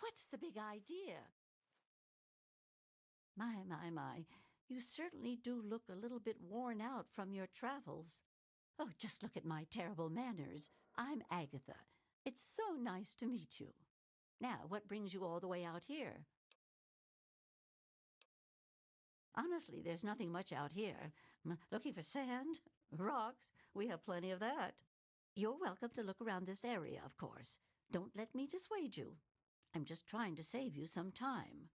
What's the big idea? My. You certainly do look a little bit worn out from your travels. Oh, just look at my terrible manners. I'm Agatha. It's so nice to meet you. Now, what brings you all the way out here? Honestly, there's nothing much out here. Looking for sand? Rocks? We have plenty of that. You're welcome to look around this area, of course. Don't let me dissuade you. I'm just trying to save you some time.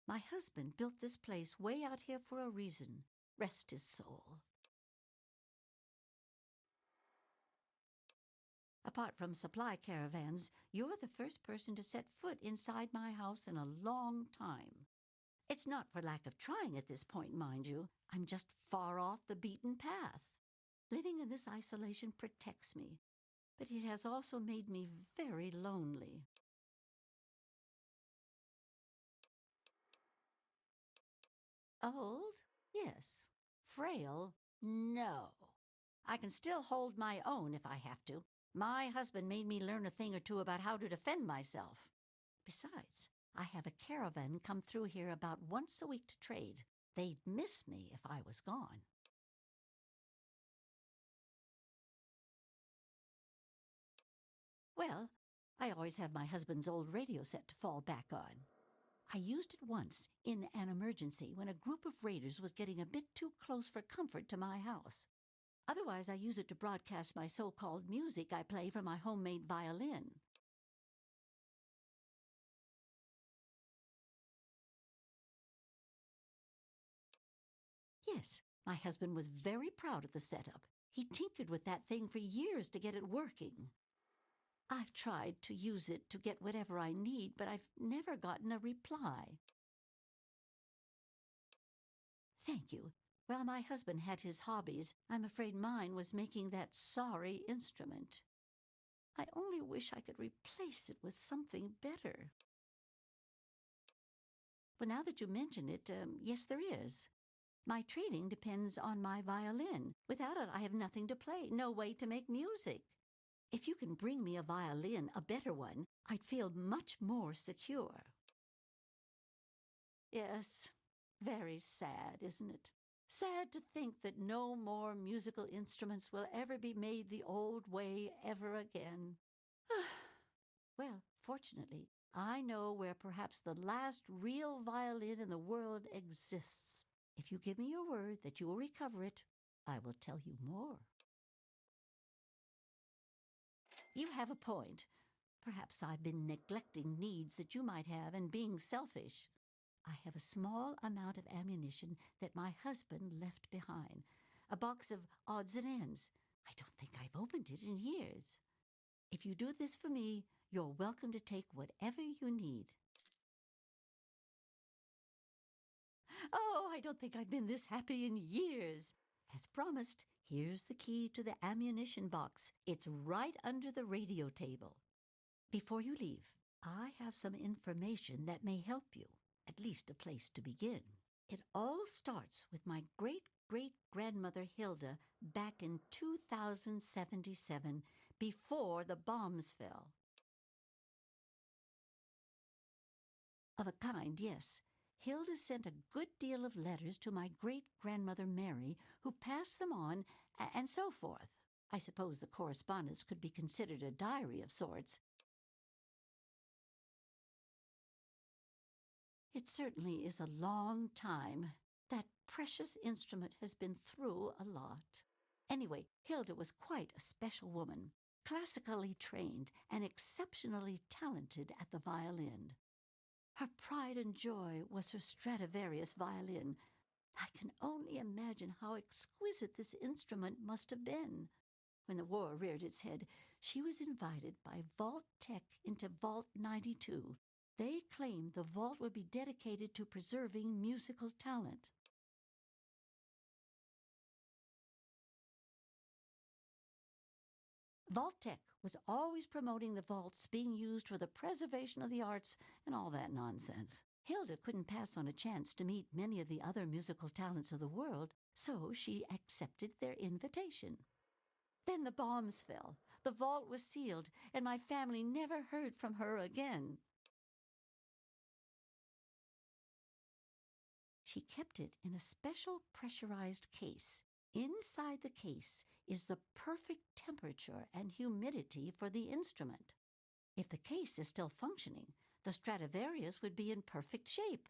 My husband built this place way out here for a reason. Rest his soul. Apart from supply caravans, you're the first person to set foot inside my house in a long time. It's not for lack of trying at this point, mind you. I'm just far off the beaten path. Living in this isolation protects me, but it has also made me very lonely. Old? Yes. Frail? No. I can still hold my own if I have to. My husband made me learn a thing or two about how to defend myself. Besides, I have a caravan come through here about once a week to trade. They'd miss me if I was gone. Well, I always have my husband's old radio set to fall back on. I used it once in an emergency when a group of raiders was getting a bit too close for comfort to my house. Otherwise, I use it to broadcast my so-called music I play from my homemade violin. Yes, my husband was very proud of the setup. He tinkered with that thing for years to get it working. I've tried to use it to get whatever I need, but I've never gotten a reply. Thank you. Well, my husband had his hobbies. I'm afraid mine was making that sorry instrument. I only wish I could replace it with something better. But now that you mention it, yes, there is. My trading depends on my violin. Without it, I have nothing to play, no way to make music. If you can bring me a violin, a better one, I'd feel much more secure. Yes, very sad, isn't it? Sad to think that no more musical instruments will ever be made the old way ever again. Well, fortunately, I know where perhaps the last real violin in the world exists. If you give me your word that you will recover it, I will tell you more. You have a point. Perhaps I've been neglecting needs that you might have and being selfish. I have a small amount of ammunition that my husband left behind, a box of odds and ends. I don't think I've opened it in years. If you do this for me, you're welcome to take whatever you need. Oh, I don't think I've been this happy in years. As promised, here's the key to the ammunition box. It's right under the radio table. Before you leave, I have some information that may help you, at least a place to begin. It all starts with my great-great-grandmother Hilda back in 2077, before the bombs fell. Of a kind, yes. Hilda sent a good deal of letters to my great-grandmother Mary, who passed them on, and so forth. I suppose the correspondence could be considered a diary of sorts. It certainly is a long time. That precious instrument has been through a lot. Anyway, Hilda was quite a special woman, classically trained and exceptionally talented at the violin. Her pride and joy was her Stradivarius violin. I can only imagine how exquisite this instrument must have been. When the war reared its head, she was invited by Vault Tech into Vault 92. They claimed the vault would be dedicated to preserving musical talent. Vault Tech was always promoting the vaults being used for the preservation of the arts and all that nonsense. Hilda couldn't pass on a chance to meet many of the other musical talents of the world, so she accepted their invitation. Then the bombs fell, the vault was sealed, and my family never heard from her again. She kept it in a special pressurized case. Inside the case is the perfect temperature and humidity for the instrument. If the case is still functioning, the Stradivarius would be in perfect shape.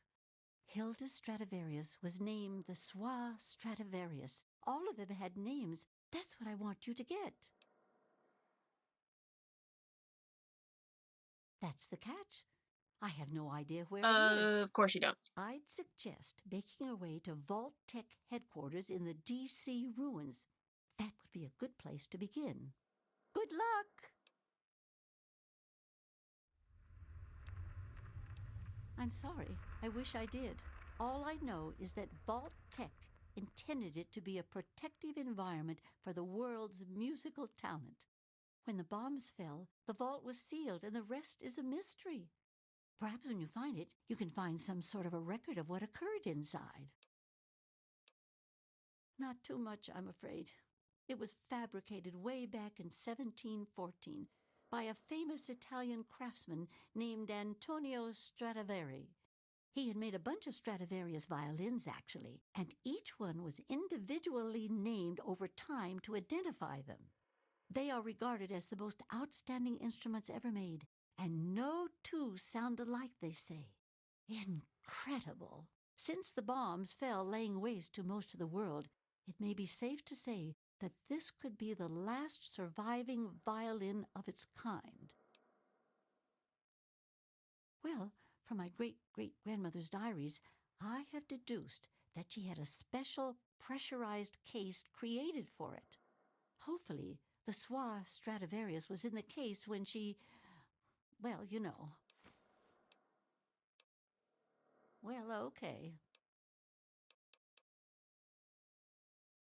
Hilda's Stradivarius was named the Fo3 Stradivarius. All of them had names. That's what I want you to get. That's the catch. I have no idea where it is. Of course you don't. I'd suggest making our way to Vault Tech headquarters in the D.C. ruins. That would be a good place to begin. Good luck! I'm sorry. I wish I did. All I know is that Vault Tech intended it to be a protective environment for the world's musical talent. When the bombs fell, the vault was sealed, and the rest is a mystery. Perhaps when you find it, you can find some sort of a record of what occurred inside. Not too much, I'm afraid. It was fabricated way back in 1714 by a famous Italian craftsman named Antonio Stradivari. He had made a bunch of Stradivarius violins, actually, and each one was individually named over time to identify them. They are regarded as the most outstanding instruments ever made, and no two sound alike, they say. Incredible! Since the bombs fell laying waste to most of the world, it may be safe to say that this could be the last surviving violin of its kind. Well, from my great-great-grandmother's diaries, I have deduced that she had a special pressurized case created for it. Hopefully, the Fo3 Stradivarius was in the case when she... well, you know. Well, okay.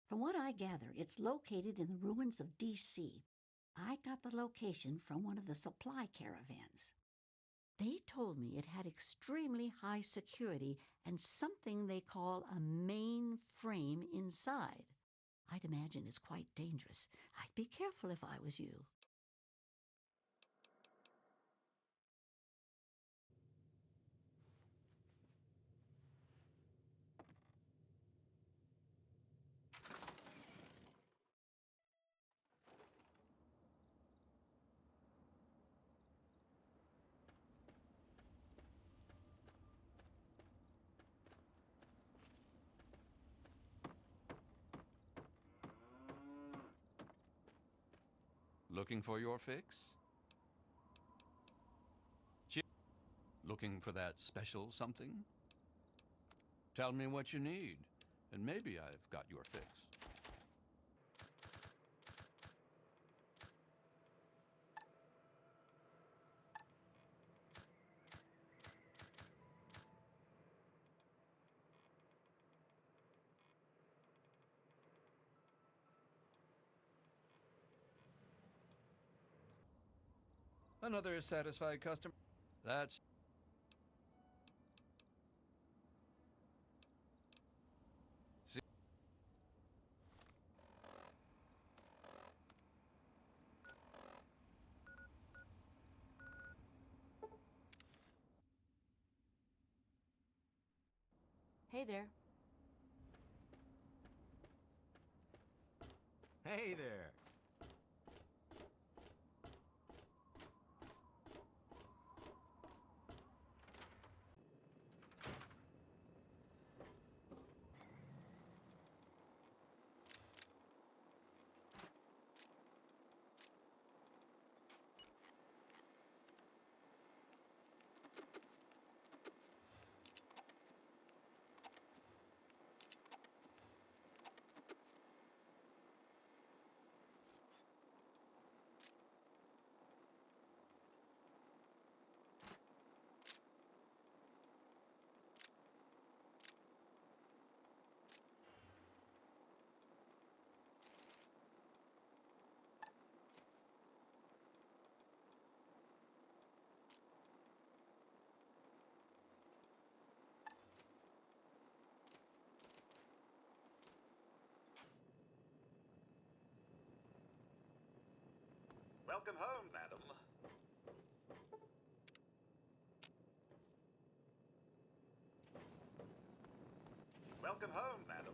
From what I gather, it's located in the ruins of D.C. I got the location from one of the supply caravans. They told me it had extremely high security and something they call a mainframe inside. I'd imagine it's quite dangerous. I'd be careful if I was you. Looking for your fix? Looking for that special something? Tell me what you need, and maybe I've got your fix. Another satisfied customer. That's... Hey there. Hey there. Welcome home, madam. Welcome home, madam.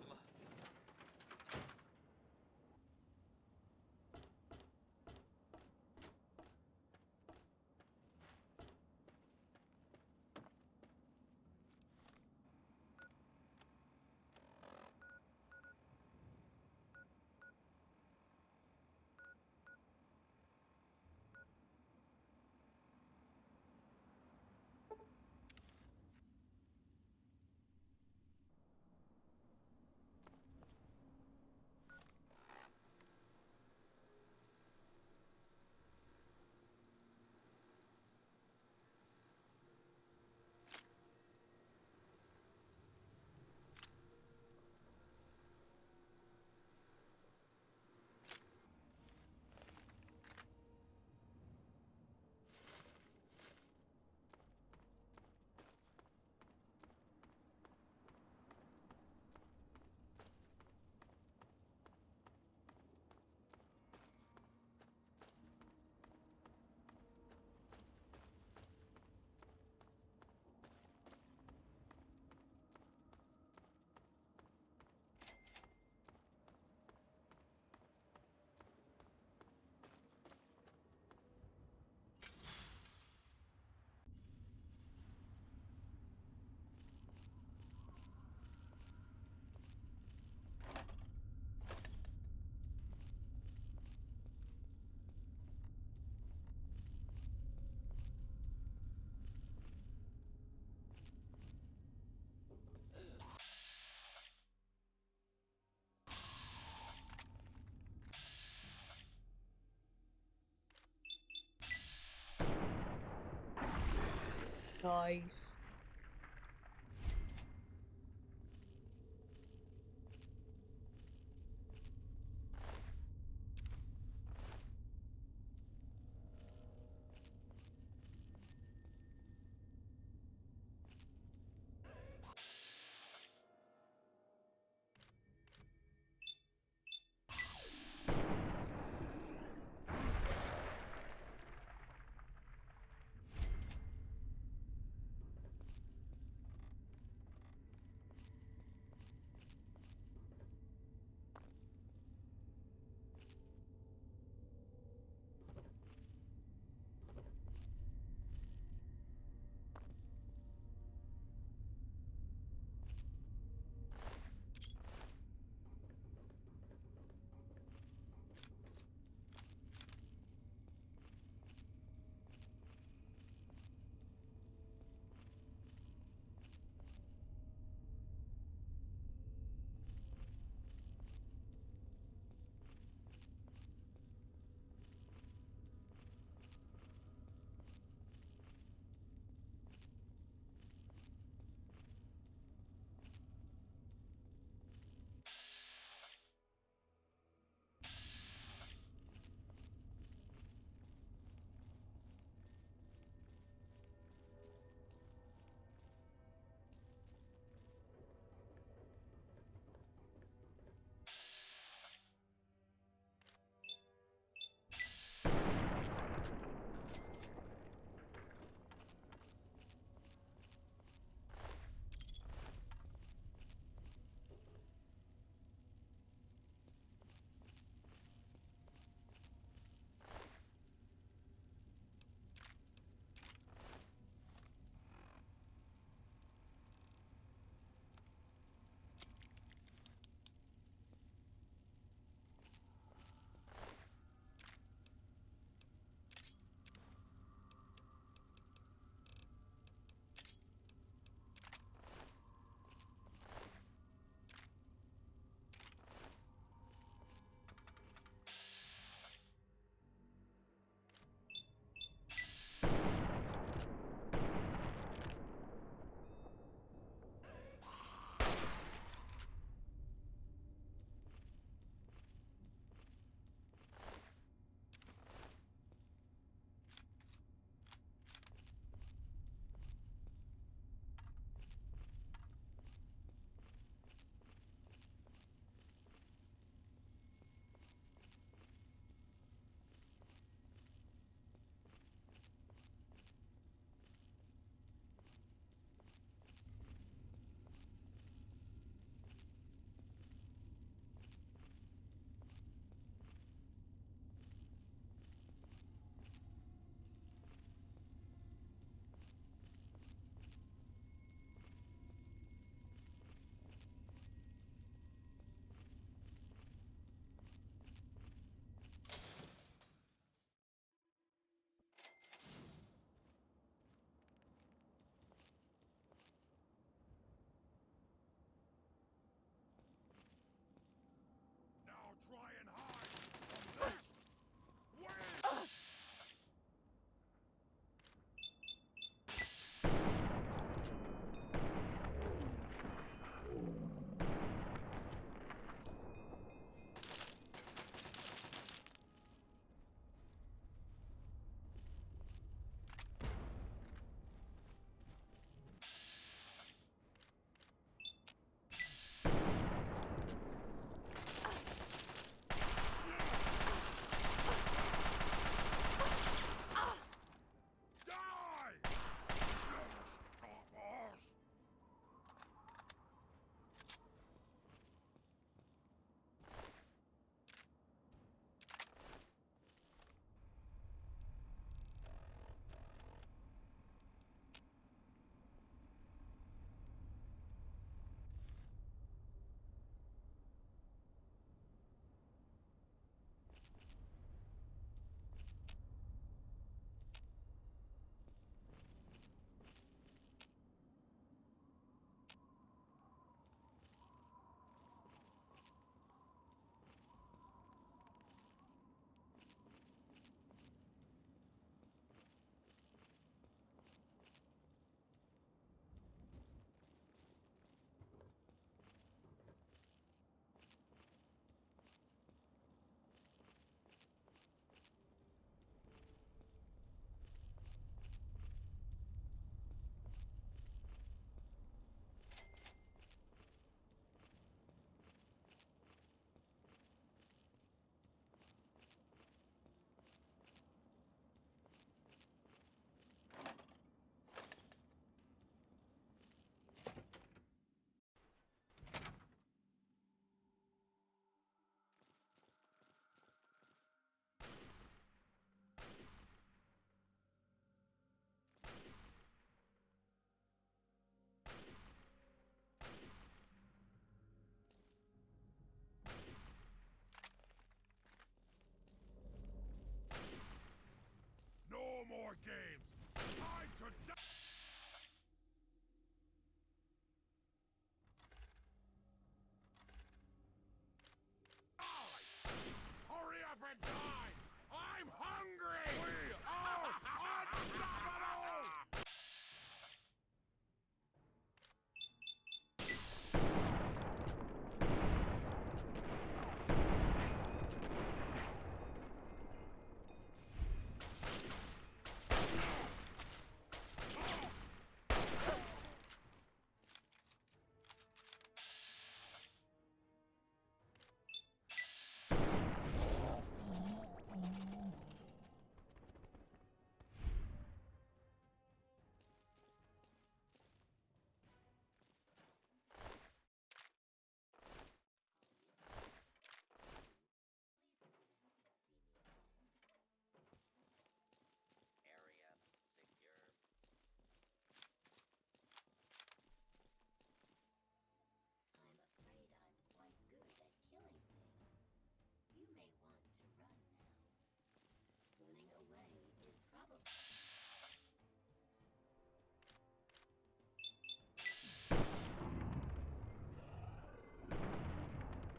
Nice.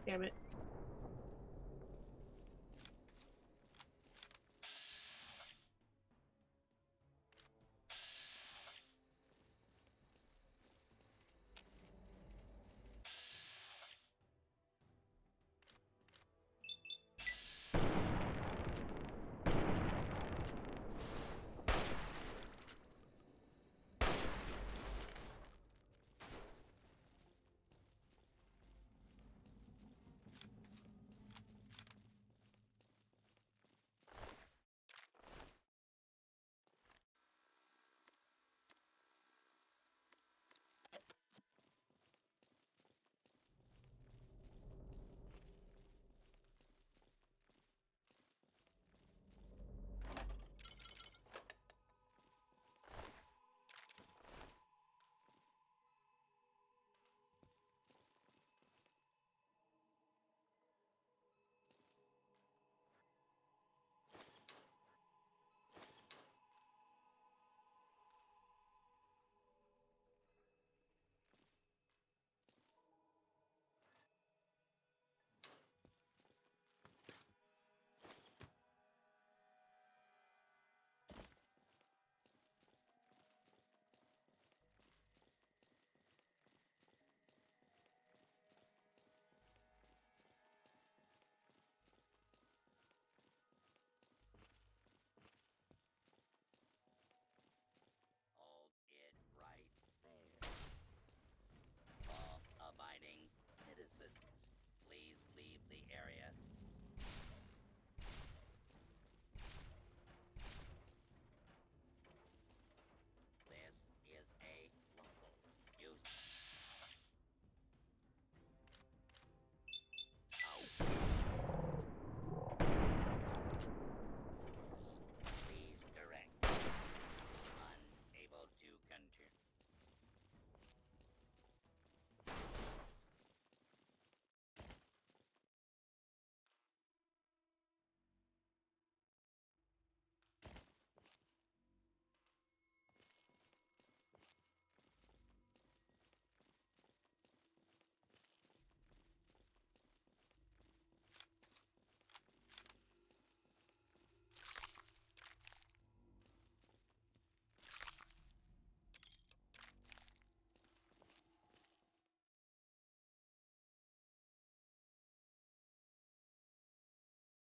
Damn it. Hold it right there. All abiding citizens, please leave the area